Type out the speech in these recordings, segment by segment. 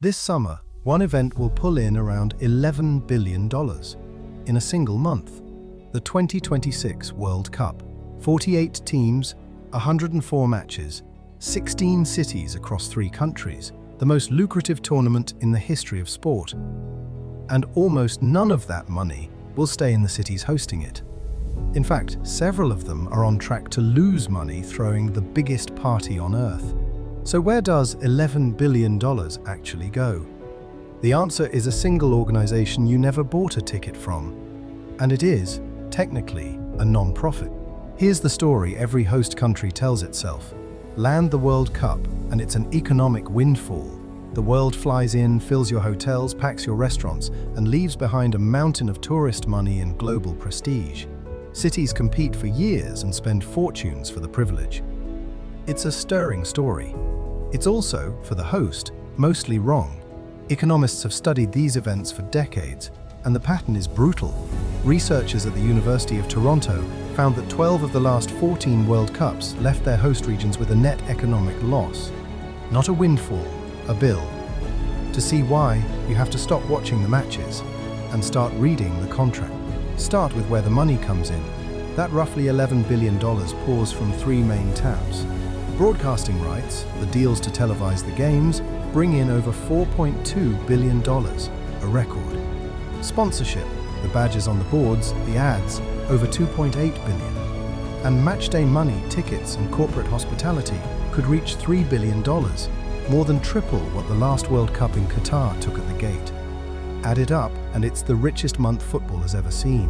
This summer, one event will pull in around $11 billion in a single month. The 2026 World Cup. 48 teams, 104 matches, 16 cities across 3 countries, the most lucrative tournament in the history of sport. And almost none of that money will stay in the cities hosting it. In fact, several of them are on track to lose money throwing the biggest party on Earth. So where does $11 billion actually go? The answer is a single organization you never bought a ticket from. And it is, technically, a non-profit. Here's the story every host country tells itself. Land the World Cup, and it's an economic windfall. The world flies in, fills your hotels, packs your restaurants, and leaves behind a mountain of tourist money and global prestige. Cities compete for years and spend fortunes for the privilege. It's a stirring story. It's also, for the host, mostly wrong. Economists have studied these events for decades, and the pattern is brutal. Researchers at the University of Toronto found that 12 of the last 14 World Cups left their host regions with a net economic loss. Not a windfall, a bill. To see why, you have to stop watching the matches and start reading the contract. Start with where the money comes in. That roughly $11 billion pours from 3 main tabs. Broadcasting rights, the deals to televise the games, bring in over $4.2 billion, a record. Sponsorship, the badges on the boards, the ads, over $2.8 billion. And matchday money, tickets and corporate hospitality could reach $3 billion, more than triple what the last World Cup in Qatar took at the gate. Add it up, and it's the richest month football has ever seen.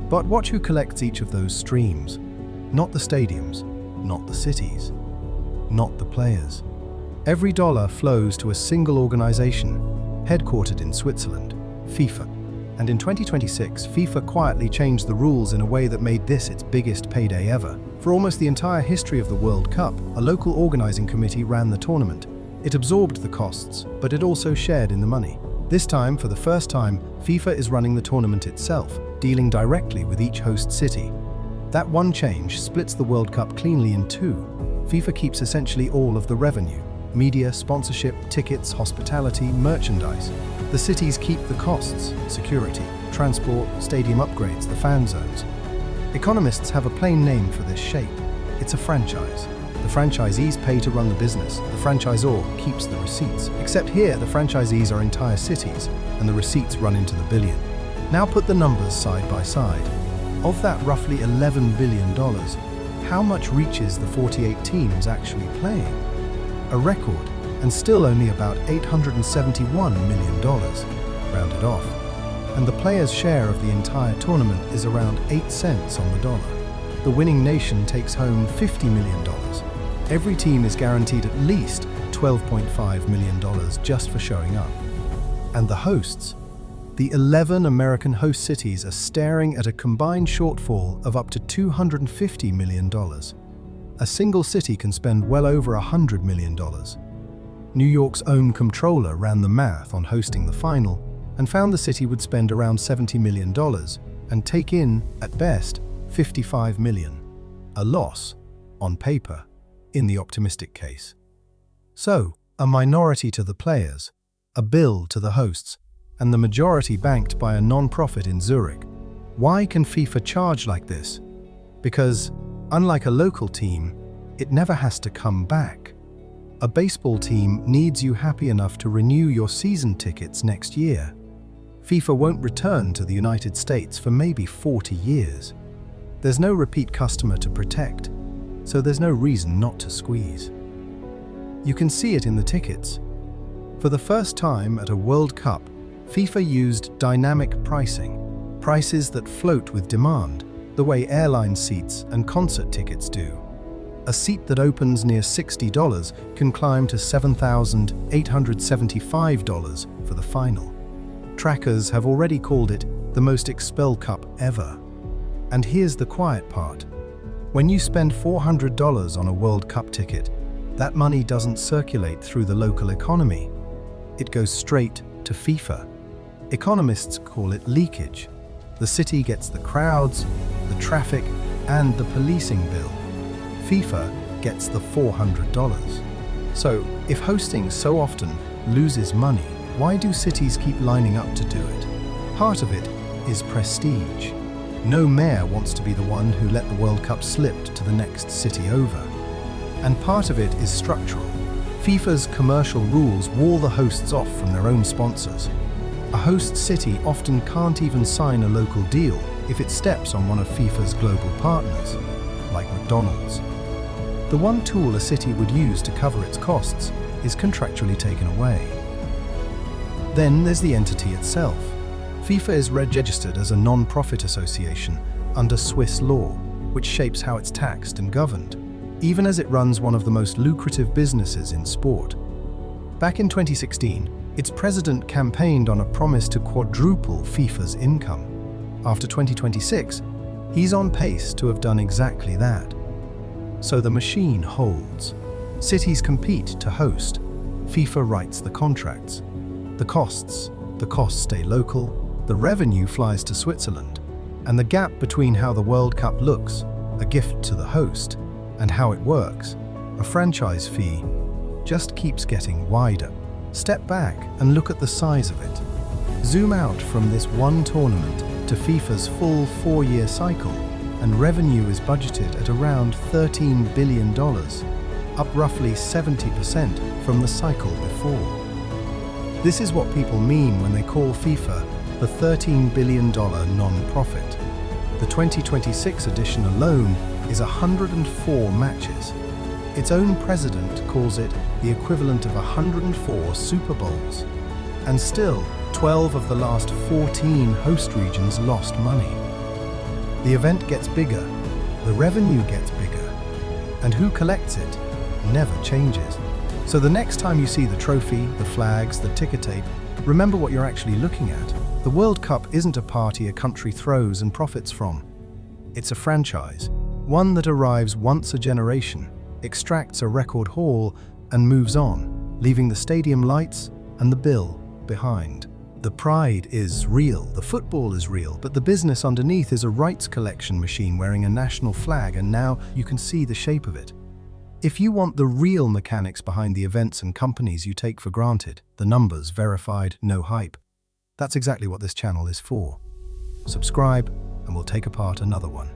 But watch who collects each of those streams. Not the stadiums, not the cities, not the players. Every dollar flows to a single organization, headquartered in Switzerland, FIFA. And in 2026, FIFA quietly changed the rules in a way that made this its biggest payday ever. For almost the entire history of the World Cup, a local organizing committee ran the tournament. It absorbed the costs, but it also shared in the money. This time, for the first time, FIFA is running the tournament itself, dealing directly with each host city. That one change splits the World Cup cleanly in 2. FIFA keeps essentially all of the revenue: media, sponsorship, tickets, hospitality, merchandise. The cities keep the costs: security, transport, stadium upgrades, the fan zones. Economists have a plain name for this shape. It's a franchise. The franchisees pay to run the business. The franchisor keeps the receipts. Except here, the franchisees are entire cities, and the receipts run into the billion. Now put the numbers side by side. Of that roughly $11 billion, how much reaches the 48 teams actually playing? A record, and still only about $871 million, rounded off. And the players' share of the entire tournament is around 8 cents on the dollar. The winning nation takes home $50 million. Every team is guaranteed at least $12.5 million just for showing up. And the hosts? The 11 American host cities are staring at a combined shortfall of up to $250 million. A single city can spend well over $100 million. New York's own comptroller ran the math on hosting the final and found the city would spend around $70 million and take in, at best, $55 million. A loss, on paper, in the optimistic case. So, a minority to the players, a bill to the hosts, and the majority banked by a non-profit in Zurich. Why can FIFA charge like this? Because, unlike a local team, it never has to come back. A baseball team needs you happy enough to renew your season tickets next year. FIFA won't return to the United States for maybe 40 years. There's no repeat customer to protect, so there's no reason not to squeeze. You can see it in the tickets. For the first time at a World Cup, FIFA used dynamic pricing, prices that float with demand, the way airline seats and concert tickets do. A seat that opens near $60 can climb to $7,875 for the final. Trackers have already called it the most expel cup ever. And here's the quiet part. When you spend $400 on a World Cup ticket, that money doesn't circulate through the local economy. It goes straight to FIFA. Economists call it leakage. The city gets the crowds, the traffic, and the policing bill. FIFA gets the $400. So, if hosting so often loses money, why do cities keep lining up to do it? Part of it is prestige. No mayor wants to be the one who let the World Cup slip to the next city over. And part of it is structural. FIFA's commercial rules wall the hosts off from their own sponsors. A host city often can't even sign a local deal if it steps on one of FIFA's global partners, like McDonald's. The one tool a city would use to cover its costs is contractually taken away. Then there's the entity itself. FIFA is registered as a non-profit association under Swiss law, which shapes how it's taxed and governed, even as it runs one of the most lucrative businesses in sport. Back in 2016, its president campaigned on a promise to quadruple FIFA's income. After 2026, he's on pace to have done exactly that. So the machine holds. Cities compete to host. FIFA writes the contracts. The costs stay local. The revenue flies to Switzerland. And the gap between how the World Cup looks, a gift to the host, and how it works, a franchise fee, just keeps getting wider. Step back and look at the size of it. Zoom out from this one tournament to FIFA's full 4-year cycle, and revenue is budgeted at around $13 billion, up roughly 70% from the cycle before. This is what people mean when they call FIFA the $13 billion non-profit. The 2026 edition alone is 104 matches. Its own president calls it the equivalent of 104 Super Bowls. And still, 12 of the last 14 host regions lost money. The event gets bigger, the revenue gets bigger, and who collects it never changes. So the next time you see the trophy, the flags, the ticker tape, remember what you're actually looking at. The World Cup isn't a party a country throws and profits from. It's a franchise, one that arrives once a generation, extracts a record haul, and moves on, leaving the stadium lights and the bill behind. The pride is real, the football is real, but the business underneath is a rights collection machine wearing a national flag, and now you can see the shape of it. If you want the real mechanics behind the events and companies you take for granted, the numbers, verified, no hype, that's exactly what this channel is for. Subscribe and we'll take apart another one.